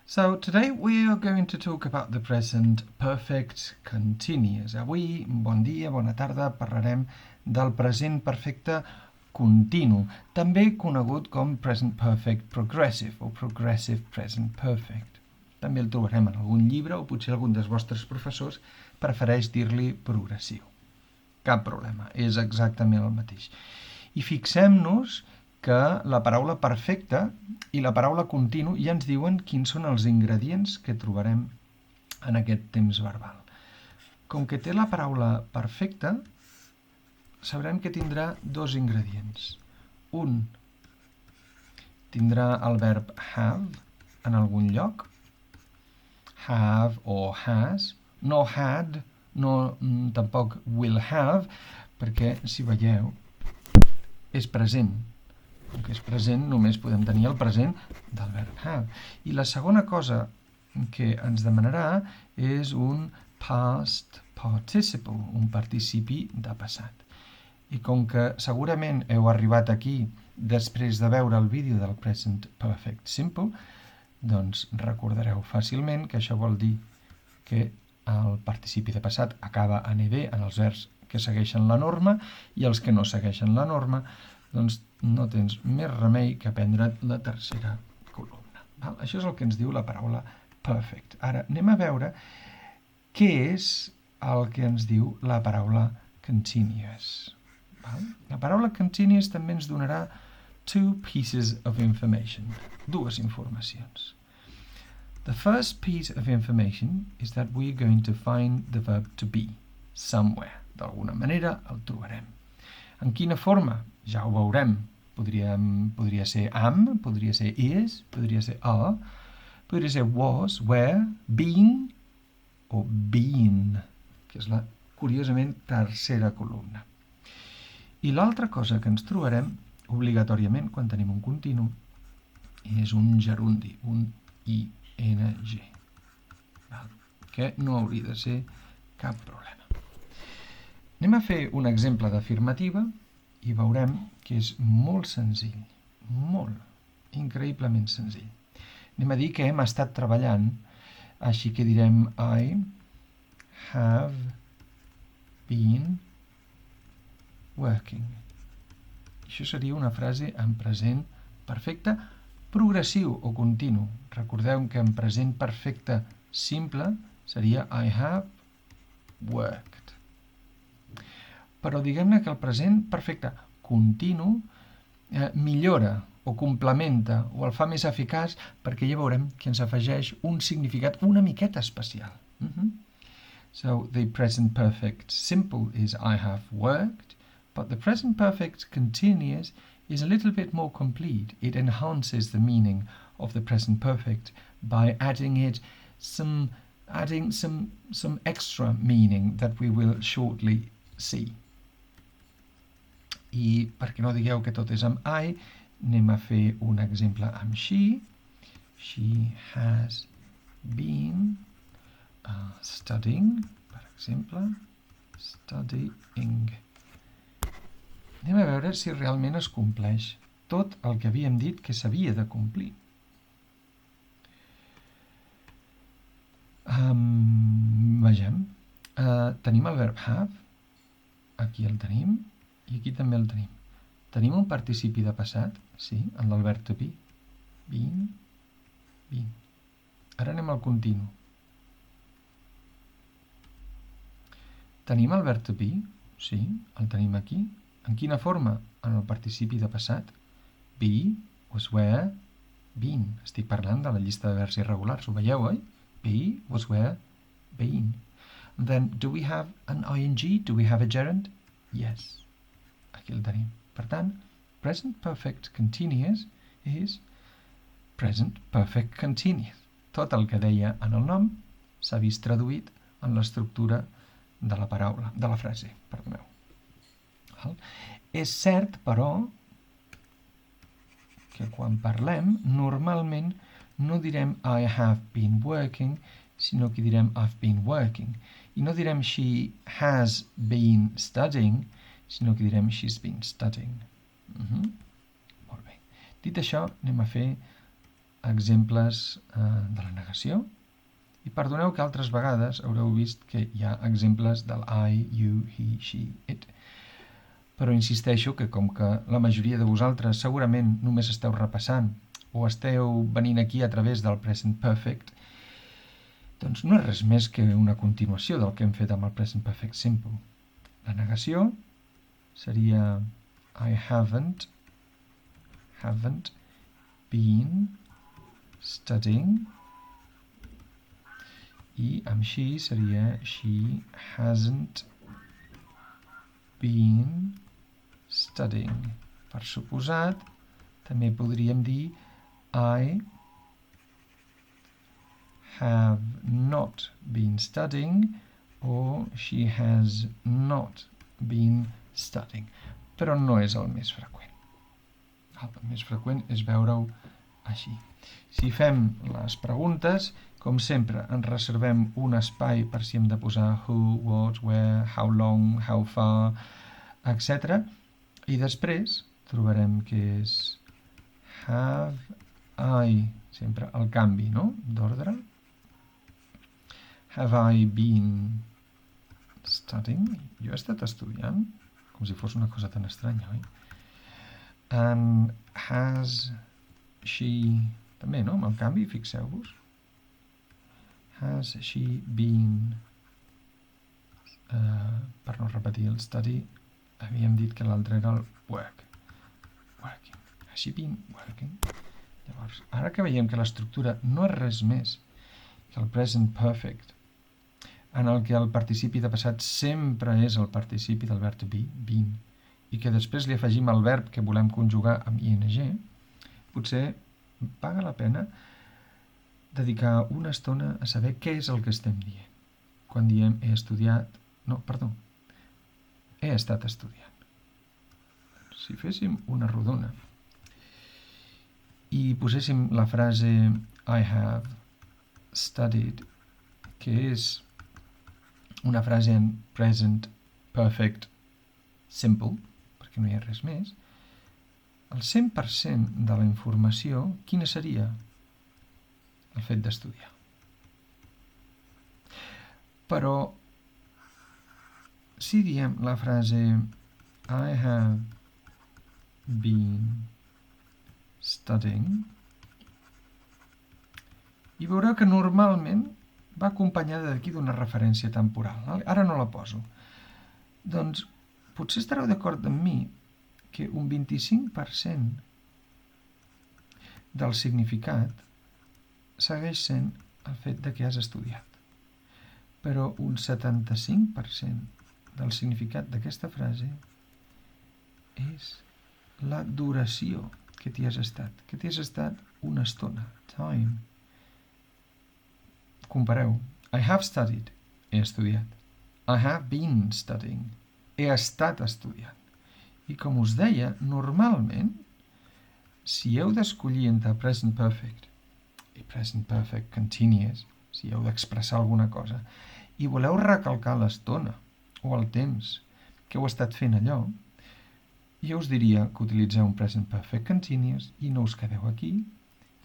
So today we are going to talk about the present perfect continuous. Avui, bon dia, bona tarda, parlarem del present perfecte continu, també conegut com present perfect progressive o progressive present perfect. També el trobarem en algun llibre o potser algun dels vostres professors prefereix dir-li progressiu. Cap problema, és exactament el mateix. I fixem-nos que la paraula perfecte i la paraula continu ja ens diuen quins són els ingredients que trobarem en aquest temps verbal. Com que té la paraula perfecta, sabrem que tindrà dos ingredients. Un tindrà el verb have en algun lloc, have o has, no had, no tampoc will have, perquè, si veieu, és present. Com que és present, només podem tenir el present del verb have. I la segona cosa que ens demanarà és un past participle, un participi de passat. I com que segurament heu arribat aquí després de veure el vídeo del present perfect simple, doncs recordareu fàcilment que això vol dir que el participi de passat acaba en ed en els verbs que segueixen la norma i els que no segueixen la norma, doncs no tens més remei que prendre la tercera columna. Val? Això és el que ens diu la paraula perfect. Ara anem a veure què és el que ens diu la paraula continuous. Val? La paraula continuous també ens donarà two pieces of information, dues informacions. The first piece of information is that we're going to find the verb to be somewhere. D'alguna manera el trobarem. En quina forma? Ja ho veurem. Podria ser am, podria ser is, podria ser are, podria ser was, were, been o been, que és la, curiosament, tercera columna. I l'altra cosa que ens trobarem, obligatòriament, quan tenim un continu, és un gerundi, un ing, que no hauria de ser cap problema. Anem a fer un exemple d'afirmativa i veurem que és molt senzill, molt, increïblement senzill. Anem a dir que hem estat treballant, així que direm I have been working. Això seria una frase en present perfecte progressiu o continu. Recordeu que en present perfecte simple seria I have worked. Però diguem-ne que el present perfecte continu millora o complementa o el fa més eficaç perquè ja veurem que ens afegeix un significat una miqueta especial. So the present perfect simple is I have worked, but the present perfect continuous is a little bit more complete. It enhances the meaning of the present perfect by adding some extra meaning that we will shortly see. I perquè no digueu que tot és amb I, anem a fer un exemple amb she. She has been studying, per exemple, studying. Anem a veure si realment es compleix tot el que havíem dit que s'havia de complir. Vegem. Tenim el verb have, aquí el tenim, i aquí també el tenim. Tenim un participi de passat, sí, en el verb to be. Been, been. Ara anem al continu. Tenim el verb to be, sí, el tenim aquí. En quina forma? En el participi de passat. Be, was, were, been. Estic parlant de la llista de verbs irregulars, ho veieu, oi? Be, was, were, been. And then, do we have an ing? Do we have a gerund? Yes. Aquí el tenim. Per tant, present perfect continuous és present perfect continuous. Tot el que deia en el nom s'ha vist traduït en l'estructura de la paraula, de la frase, perdoneu. És cert, però, que quan parlem, normalment no direm I have been working, sinó que direm I've been working. I no direm she has been studying, sinó que direm she's been studying. Molt bé. Dit això, anem a fer exemples de la negació. I perdoneu que altres vegades haureu vist que hi ha exemples del I, you, he, she, it. Però insisteixo que com que la majoria de vosaltres segurament només esteu repassant o esteu venint aquí a través del present perfect, doncs no és res més que una continuació del que hem fet amb el present perfect simple. La negació seria I haven't been studying, i amb she seria she hasn't been studying. Per suposat, també podríem dir I have not been studying o she has not been studying. Però no és el més freqüent. El més freqüent és veure-ho així. Si fem les preguntes, com sempre, ens reservem un espai per si hem de posar who, what, where, how long, how far, etc. I després trobarem que és have I, sempre el canvi, no?, d'ordre. Have I been studying? Jo he estat estudiant, com si fos una cosa tan estranya, oi? And has she... També, no?, amb el canvi, fixeu-vos. Has she been... per no repetir el study, havíem dit que l'altre era el working. Has she been working? Llavors, ara que veiem que l'estructura no és res més que el present perfect, en el que el participi de passat sempre és el participi del verb to be, been, i que després li afegim el verb que volem conjugar amb ing, potser paga la pena dedicar una estona a saber què és el que estem dient. Quan diem he estat estudiant. Si féssim una rodona i poséssim la frase I have studied, que és una frase en present perfect simple, perquè no hi ha res més, el 100% de la informació, quina seria? El fet d'estudiar. Però, si diem la frase I have been studying, i veureu que normalment va acompanyada d'aquí d'una referència temporal. Ara no la poso. Doncs potser estareu d'acord amb mi que un 25% del significat segueix sent el fet de que has estudiat. Però un 75% del significat d'aquesta frase és la duració que t'hi has estat una estona, time. Compareu. I have studied, he estudiat. I have been studying, he estat estudiant. I com us deia, normalment, si heu d'escollir entre present perfect i present perfect continuous, si heu d'expressar alguna cosa, i voleu recalcar l'estona o el temps que heu estat fent allò, jo us diria que utilitzeu un present perfect continuous i no us quedeu aquí,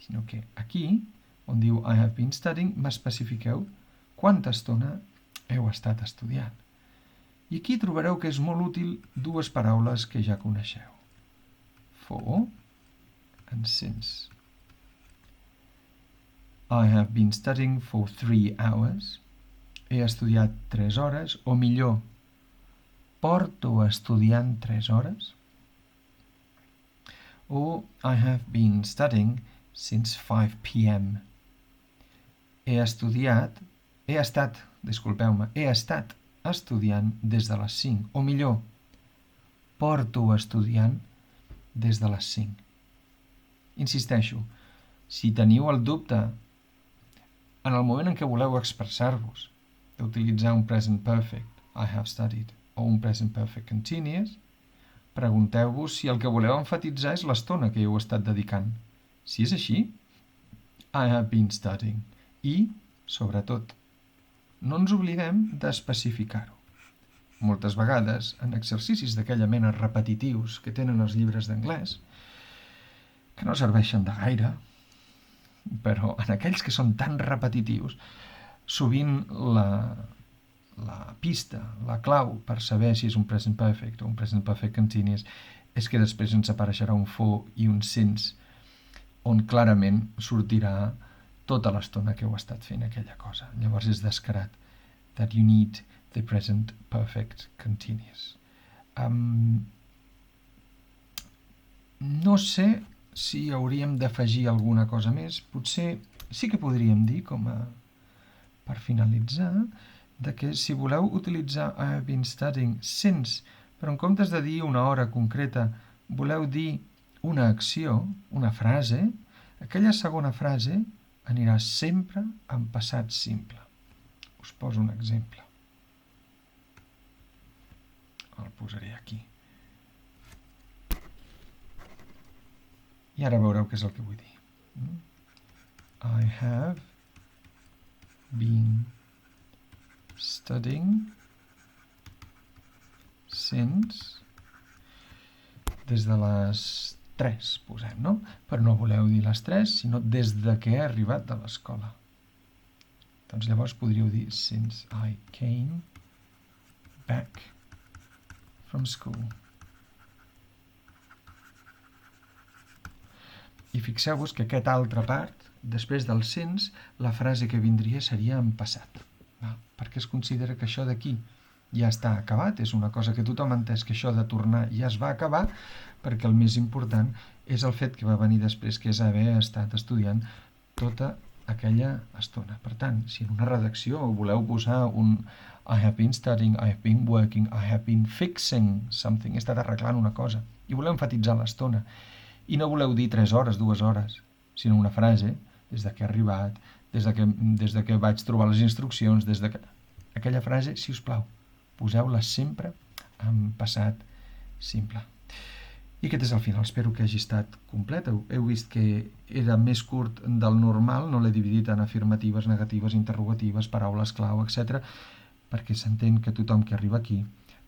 sinó que aquí, on diu I have been studying, m'especifiqueu quanta estona heu estat estudiant. I aquí trobareu que és molt útil dues paraules que ja coneixeu. For and since. I have been studying for 3 hours. He estudiat 3 hores, o millor, porto estudiant 3 hores. O I have been studying since 5 p.m. He estat estudiant des de les 5, o millor, porto estudiant des de les 5. Insisteixo, si teniu el dubte en el moment en què voleu expressar-vos d'utilitzar un present perfect, I have studied, o un present perfect continuous, pregunteu-vos si el que voleu emfatitzar és l'estona que hi heu estat dedicant. Si és així, I have been studying. I, sobretot, no ens oblidem d'especificar-ho. Moltes vegades, en exercicis d'aquella mena repetitius que tenen els llibres d'anglès, que no serveixen de gaire, però en aquells que són tan repetitius, sovint la pista, la clau per saber si és un present perfect o un present perfect continuous és que després ens apareixerà un for i un since on clarament sortirà tota l'estona que heu estat fent aquella cosa. Llavors és descarat. That you need the present perfect continuous. No sé si hauríem d'afegir alguna cosa més. Potser sí que podríem dir, per finalitzar, de que si voleu utilitzar I have been studying since, però en comptes de dir una hora concreta, voleu dir una acció, una frase, aquella segona frase anirà sempre en passat simple. Us poso un exemple. El posaré aquí. I ara veureu què és el que vull dir. I have been studying since des de les 3, posem, no? Però no voleu dir les 3, sinó des de que he arribat de l'escola. Doncs llavors podríeu dir since I came back from school. I fixeu-vos que aquesta altra part, després del since, la frase que vindria seria en passat. Perquè es considera que això d'aquí ja està acabat, és una cosa que tothom ha entès que això de tornar ja es va acabar, perquè el més important és el fet que va venir després, que és haver estat estudiant tota aquella estona. Per tant, si en una redacció voleu posar un I have been studying, I have been working, I have been fixing something, he estat arreglant una cosa, i voleu enfatitzar l'estona, i no voleu dir 3 hores, 2 hores, sinó una frase, des de que he arribat, des de que vaig trobar les instruccions, des de que... Aquella frase, si us plau, poseu-la sempre en passat simple. I aquest és el final, espero que hagi estat complet. Heu vist que era més curt del normal, no l'he dividit en afirmatives, negatives, interrogatives, paraules clau, etc. perquè s'entén que tothom que arriba aquí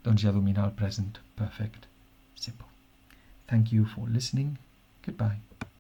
doncs ja domina el present perfect simple. Thank you for listening. Goodbye.